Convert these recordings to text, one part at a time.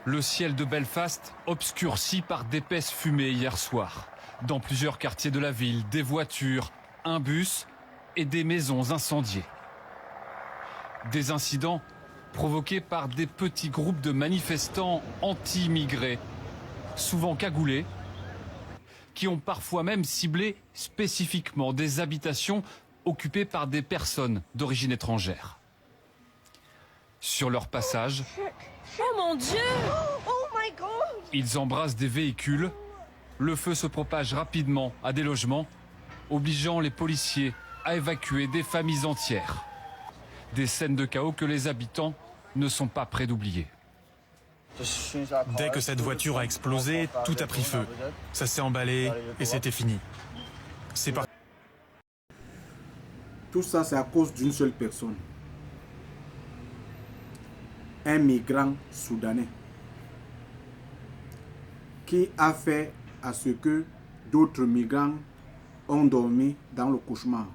Le ciel de Belfast obscurci par d'épaisses fumées hier soir. Dans plusieurs quartiers de la ville, des voitures, un bus et des maisons incendiées. Des incidents provoqués par des petits groupes de manifestants anti-immigrés, souvent cagoulés, qui ont parfois même ciblé spécifiquement des habitations occupées par des personnes d'origine étrangère. Sur leur passage, Oh mon Dieu! ils embrassent des véhicules. Le feu se propage rapidement à des logements, obligeant les policiers à évacuer des familles entières. Des scènes de chaos que les habitants ne sont pas prêts d'oublier. Dès que cette voiture a explosé, tout a pris feu. Ça s'est emballé et c'était fini. C'est parti. Tout ça, c'est à cause d'une seule personne. Un migrant soudanais qui a fait à ce que d'autres migrants ont dormi dans le cauchemar.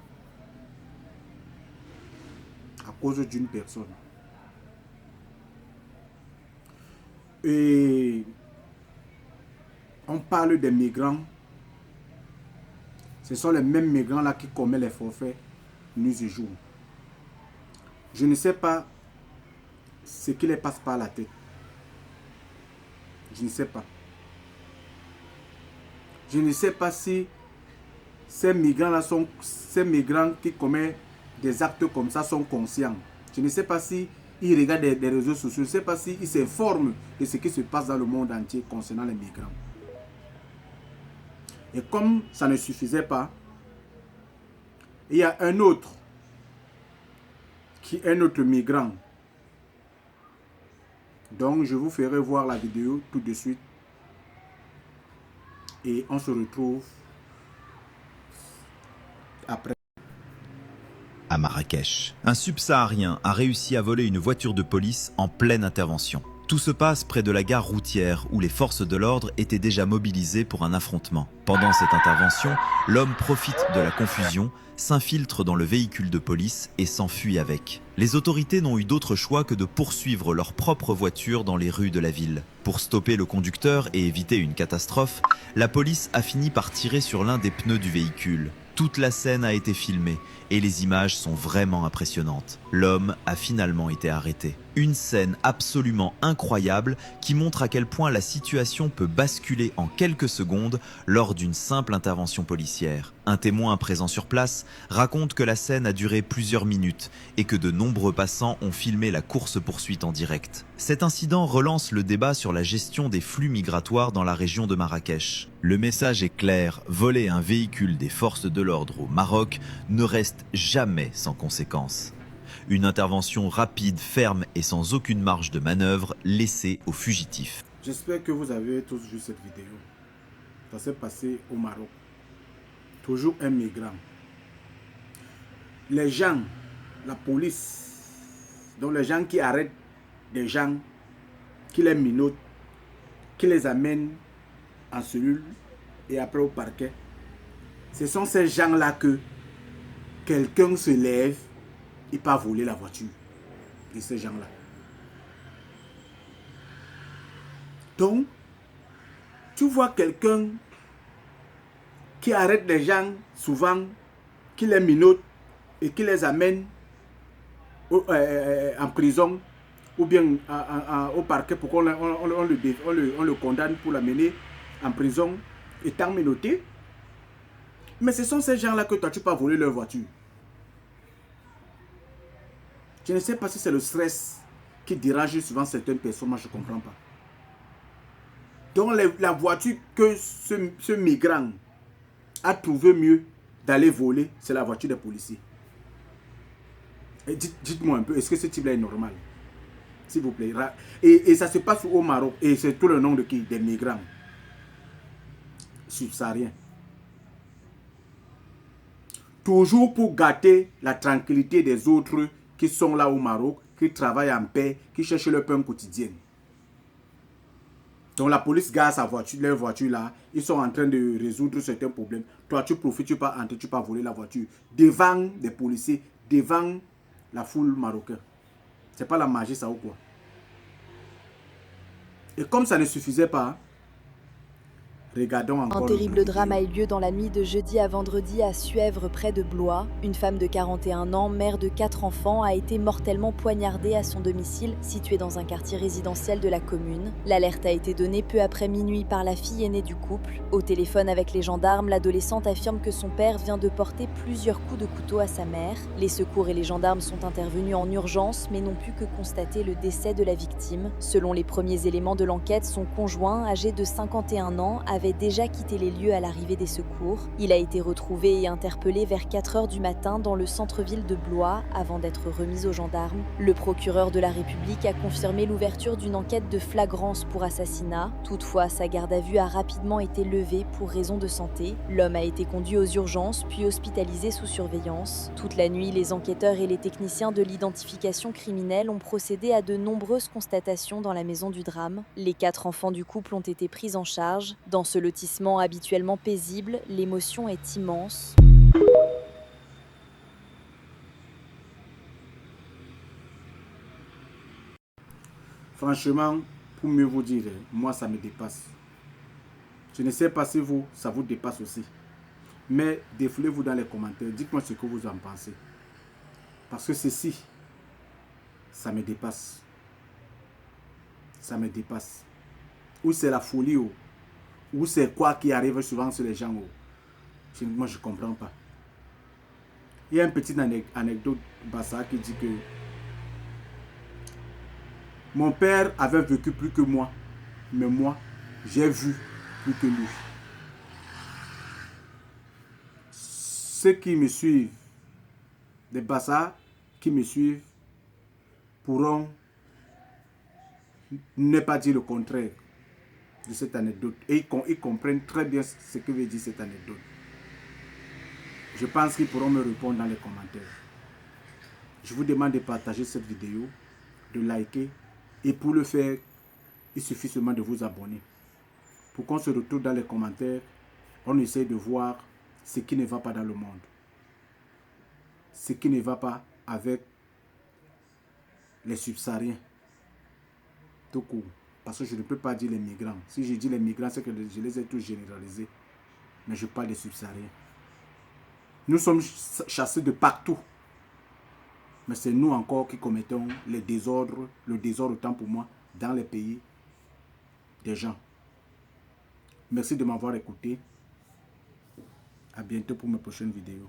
À cause d'une personne. Et on parle des migrants. Ce sont les mêmes migrants-là qui commettent les forfaits nuit et jour. Je ne sais pas ce qui les passe par la tête. Je ne sais pas. Je ne sais pas si ces migrants-là sont, ces migrants qui commettent des actes comme ça sont conscients. Je ne sais pas si ils regardent des réseaux sociaux. Je ne sais pas s'ils s'informent de ce qui se passe dans le monde entier concernant les migrants. Et comme ça ne suffisait pas, il y a un autre qui est notre migrant. Donc je vous ferai voir la vidéo tout de suite. Et on se retrouve après. À Marrakech, un subsaharien a réussi à voler une voiture de police en pleine intervention. Tout se passe près de la gare routière où les forces de l'ordre étaient déjà mobilisées pour un affrontement. Pendant cette intervention, l'homme profite de la confusion, s'infiltre dans le véhicule de police et s'enfuit avec. Les autorités n'ont eu d'autre choix que de poursuivre leur propre voiture dans les rues de la ville. Pour stopper le conducteur et éviter une catastrophe, la police a fini par tirer sur l'un des pneus du véhicule. Toute la scène a été filmée et les images sont vraiment impressionnantes. L'homme a finalement été arrêté. Une scène absolument incroyable qui montre à quel point la situation peut basculer en quelques secondes lors d'une simple intervention policière. Un témoin présent sur place raconte que la scène a duré plusieurs minutes et que de nombreux passants ont filmé la course-poursuite en direct. Cet incident relance le débat sur la gestion des flux migratoires dans la région de Marrakech. Le message est clair, voler un véhicule des forces de l'ordre au Maroc ne reste jamais sans conséquences. Une intervention rapide, ferme et sans aucune marge de manœuvre laissée aux fugitifs. J'espère que vous avez tous vu cette vidéo. Ça s'est passé au Maroc. Toujours un migrant. Les gens, la police, donc les gens qui arrêtent des gens, qui les minautent, qui les amènent en cellule et après au parquet. Ce sont ces gens-là que quelqu'un se lève et pas voler la voiture de ces gens-là. Donc, tu vois quelqu'un qui arrête les gens souvent, qui les minote et qui les amène en prison ou bien au parquet pour qu'on le condamne pour l'amener en prison étant menotté. Mais ce sont ces gens-là que toi tu peux voler leur voiture. Je ne sais pas si c'est le stress qui dérange souvent certaines personnes, moi je ne comprends pas. Donc la voiture que ce migrant a trouvé mieux d'aller voler, c'est la voiture des policiers. Dites-moi un peu, est-ce que ce type-là est normal? S'il vous plaît. Et ça se passe au Maroc. Et c'est tout le nom de qui? Des migrants. Subsahariens. Toujours pour gâter la tranquillité des autres qui sont là au Maroc, qui travaillent en paix, qui cherchent leur pain quotidien. Donc la police garde sa voiture, leur voiture là, ils sont en train de résoudre certains problèmes. Toi tu profites, tu peux entrer, tu peux voler la voiture. Devant des policiers, devant la foule marocaine. C'est pas la magie ça ou quoi? Et comme ça ne suffisait pas, regardons encore. Un terrible drame a eu lieu dans la nuit de jeudi à vendredi à Suèvre, près de Blois. Une femme de 41 ans, mère de 4 enfants, a été mortellement poignardée à son domicile, situé dans un quartier résidentiel de la commune. L'alerte a été donnée peu après minuit par la fille aînée du couple. Au téléphone avec les gendarmes, l'adolescente affirme que son père vient de porter plusieurs coups de couteau à sa mère. Les secours et les gendarmes sont intervenus en urgence, mais n'ont pu que constater le décès de la victime. Selon les premiers éléments de l'enquête, son conjoint, âgé de 51 ans, avait déjà quitté les lieux à l'arrivée des secours. Il a été retrouvé et interpellé vers 4 h du matin dans le centre-ville de Blois avant d'être remis aux gendarmes. Le procureur de la République a confirmé l'ouverture d'une enquête de flagrance pour assassinat. Toutefois, sa garde à vue a rapidement été levée pour raison de santé. L'homme a été conduit aux urgences puis hospitalisé sous surveillance. Toute la nuit, les enquêteurs et les techniciens de l'identification criminelle ont procédé à de nombreuses constatations dans la maison du drame. Les 4 enfants du couple ont été pris en charge. Dans ce lotissement habituellement paisible, l'émotion est immense. Franchement, pour mieux vous dire, moi ça me dépasse. Je ne sais pas si vous, ça vous dépasse aussi. Mais défoulez-vous dans les commentaires, dites-moi ce que vous en pensez. Parce que ceci, ça me dépasse. Ça me dépasse. Ou c'est la folie, ou c'est quoi qui arrive souvent sur les gens. Moi, je ne comprends pas. Il y a une petite anecdote Bassa qui dit que mon père avait vécu plus que moi, mais moi, j'ai vu plus que lui. Ceux qui me suivent, les Bassa qui me suivent, pourront ne pas dire le contraire de cette anecdote. Et ils comprennent très bien ce que veut dire cette anecdote. Je pense qu'ils pourront me répondre dans les commentaires. Je vous demande de partager cette vidéo, de liker. Et pour le faire, il suffit seulement de vous abonner. Pour qu'on se retrouve dans les commentaires, on essaie de voir ce qui ne va pas dans le monde. Ce qui ne va pas avec les subsahariens. Tout court. Parce que je ne peux pas dire les migrants. Si je dis les migrants, c'est que je les ai tous généralisés. Mais je parle des subsahariens. Nous sommes chassés de partout. Mais c'est nous encore qui commettons les désordres, le désordre autant pour moi, dans les pays des gens. Merci de m'avoir écouté. À bientôt pour mes prochaines vidéos.